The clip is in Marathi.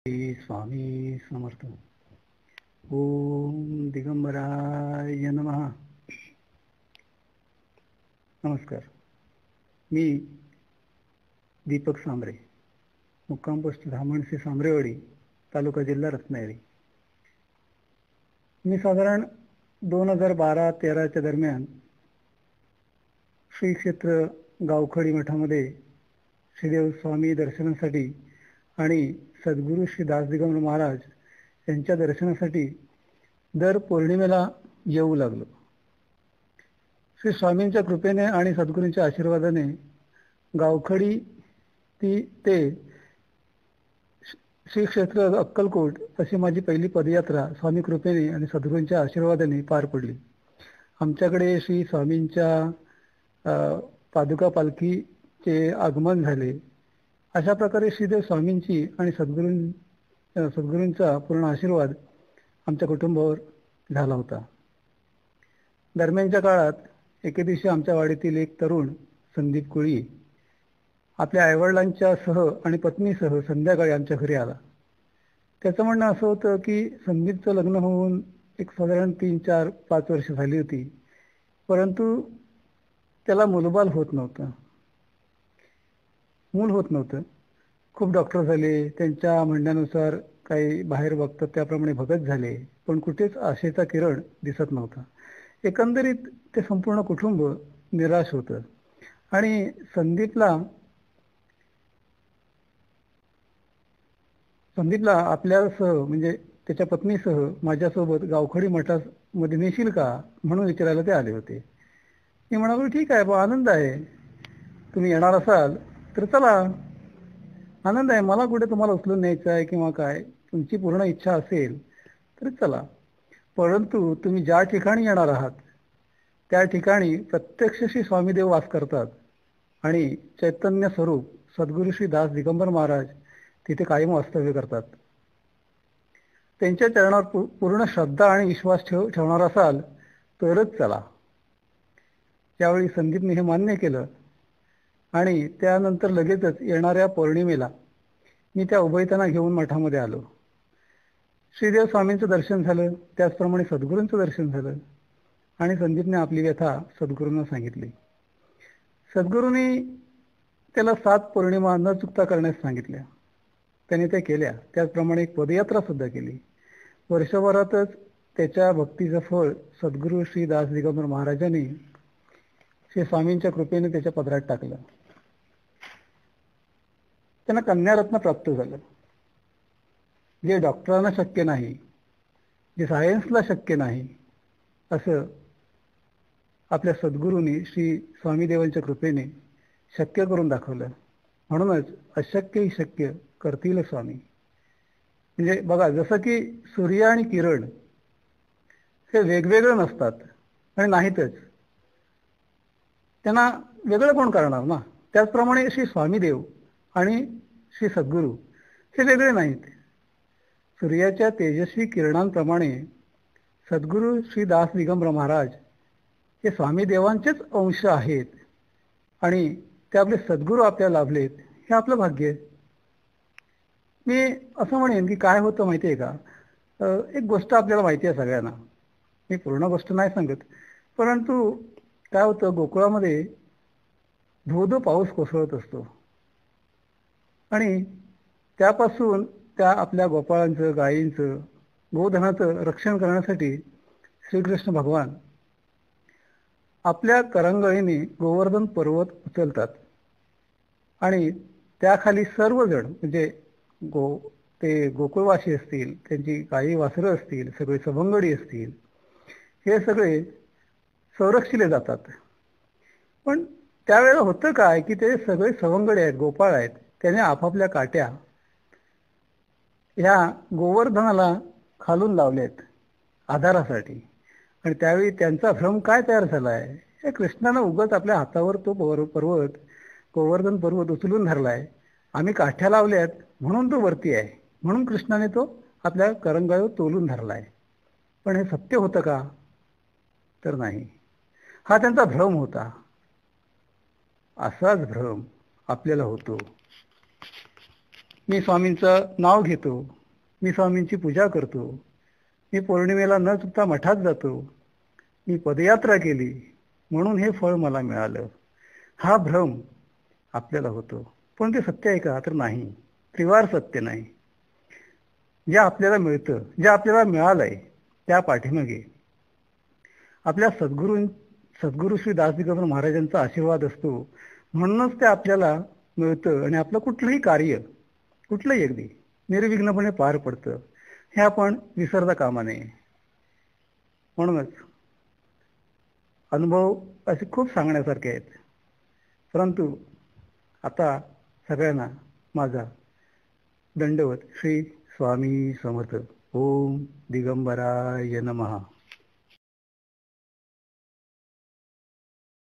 श्री स्वामी समर्थ. ओम दिगंबराय नमः. नमस्कार. मी दीपक सांबरे, मुक्काम पोस्ट धामणसी सांबरेवाडी, तालुका जिल्हा रत्नागिरी. मी साधारण 2012-13 दरम्यान श्री क्षेत्र गावखडी मठामध्ये श्रीदेव स्वामी दर्शनासाठी आणि सद्गुरू श्री दास दिगंबर महाराज यांच्या दर्शनासाठी दर पौर्णिमेला येऊ लागलो. श्री स्वामींच्या कृपेने आणि सद्गुरूंच्या आशीर्वादाने गावखडी ते श्री क्षेत्र अक्कलकोट अशी माझी पहिली पदयात्रा स्वामी कृपेने आणि सद्गुरूंच्या आशीर्वादाने पार पडली. आमच्याकडे श्री स्वामींच्या पादुका पालखीचे आगमन झाले. अशा प्रकारे श्रीदेव स्वामींची आणि सद्गुरूंचा पूर्ण आशीर्वाद आमच्या कुटुंबावर झाला होता. दरम्यानच्या काळात एके दिवशी आमच्या वाडीतील एक तरुण संदीप कुळी आपल्या आईवडिलांच्या सह आणि पत्नीसह संध्याकाळी आमच्या घरी आला. त्याचं म्हणणं असं होतं की संदीपचं लग्न होऊन एक साधारण 3-4-5 वर्ष झाली होती, परंतु त्याला मूलबाल होत नव्हतं. मूल होत नव्हतं. खूप डॉक्टर झाले, त्यांच्या म्हणण्यानुसार काही बाहेर बघतात त्याप्रमाणे बघत झाले, पण कुठेच आशेचा किरण दिसत नव्हता. एकंदरीत ते संपूर्ण कुटुंब निराश होतं आणि संदीपला आपल्यासह म्हणजे त्याच्या पत्नीसह माझ्यासोबत गावखडी मठामध्ये नेशील का म्हणून विचारायला ते आले होते. मी म्हणालो ठीक आहे, आनंद आहे, तुम्ही येणार असाल तर चला, आनंद आहे, मला कुठे तुम्हाला उचलून न्यायचं आहे किंवा काय, तुमची पूर्ण इच्छा असेल तर चला. परंतु तुम्ही ज्या ठिकाणी येणार आहात त्या ठिकाणी प्रत्यक्ष श्री स्वामीदेव वास करतात आणि चैतन्य स्वरूप सद्गुरू श्री दास दिगंबर महाराज तिथे कायम वास्तव्य करतात. त्यांच्या चरणावर पूर्ण श्रद्धा आणि विश्वास ठेवणार असाल तरच चला. त्यावेळी संदीपने हे मान्य केलं आणि त्यानंतर लगेचच येणाऱ्या पौर्णिमेला मी त्या उभयतांना घेऊन मठामध्ये आलो. श्रीदेव स्वामींचं दर्शन झालं, त्याचप्रमाणे सद्गुरूंचं दर्शन झालं आणि संदीपने आपली व्यथा सद्गुरूंना सांगितली. सद्गुरूंनी त्याला 7 पौर्णिमा न चुकता करण्यास सांगितल्या. त्याने त्या केल्या. त्याचप्रमाणे एक पदयात्रा सुद्धा केली. वर्षभरातच त्याच्या भक्तीचं फळ सद्गुरू श्री दास दिगंबर महाराजांनी श्री स्वामींच्या कृपेने त्याच्या पदरात टाकलं. त्यांना कन्यारत्न प्राप्त झालं. जे डॉक्टरांना शक्य नाही, जे सायन्सला शक्य नाही, असं आपल्या सद्गुरूंनी श्री स्वामीदेवांच्या कृपेने शक्य करून दाखवलं. म्हणूनच अशक्य ही शक्य करतील स्वामी. म्हणजे बघा, जसं की सूर्य आणि किरण हे वेगवेगळं नसतात आणि नाहीतच, त्यांना वेगळं कोण करणार ना. त्याचप्रमाणे श्री स्वामीदेव आणि श्री सद्गुरू हे वेगळे नाहीत. सूर्याच्या तेजस्वी किरणांप्रमाणे सद्गुरू श्री दास दिगंबर महाराज हे स्वामीदेवांचेच अंश आहेत आणि ते आपले सद्गुरू आपल्याला लाभलेत, हे आपलं भाग्य आहे. मी असं म्हणेन की काय होतं माहिती आहे का, एक गोष्ट आपल्याला माहिती आहे सगळ्यांना, मी पूर्ण गोष्ट नाही सांगत, परंतु काय होतं, गोकुळामध्ये धो पाऊस कोसळत असतो आणि त्यापासून त्या आपल्या गोपाळांचं, गायींचं, गोधनाचं रक्षण करण्यासाठी श्रीकृष्ण भगवान आपल्या करंगळीने गोवर्धन पर्वत उचलतात आणि त्याखाली सर्वजण म्हणजे ते गोकुळवासी असतील, त्यांची गायी वासरं असतील, सगळे सवंगडी असतील, हे सगळे संरक्षिले जातात. पण त्यावेळेला होतं काय की ते सगळे सवंगडे आहेत, गोपाळ आहेत, त्याने आपापल्या काट्या ह्या गोवर्धनाला खालून लावल्यात आधारासाठी. आणि त्यावेळी त्यांचा भ्रम काय तयार झाला आहे, या कृष्णानं उगाच आपल्या हातावर तो पर्वत गोवर्धन पर्वत उचलून धरलाय, आम्ही काठ्या लावल्यात म्हणून तो वरती आहे, म्हणून कृष्णाने तो आपल्या करंगळीवर तोलून धरलाय. पण हे सत्य होतं का, तर नाही, हा त्यांचा भ्रम होता. असाच भ्रम आपल्याला होतो. मी स्वामींचं नाव घेतो, मी स्वामींची पूजा करतो, मी पौर्णिमेला न चुकता मठात जातो, मी पदयात्रा केली म्हणून हे फळ मला मिळालं. हा भ्रम आपल्याला होतो. पण ते सत्य आहे का? तर नाही. त्रिवार सत्य नाही. जे आपल्याला मिळतं, जे आपल्याला मिळालंय त्या पाठीमागे आपल्या सद्गुरू श्री दास दिगंबर महाराजांचा आशीर्वाद असतो. म्हणूनच ते आपल्याला मिळतं आणि आपलं कुठलंही कार्य, कुठलंही अगदी निर्विघ्नपणे पार पडतं. हे आपण विसरता कामा नये. म्हणूनच अनुभव असे खूप सांगण्यासारखे आहेत. परंतु आता सगळ्यांना माझा दंडवत. श्री स्वामी समर्थ. ओम दिगंबराय नमः.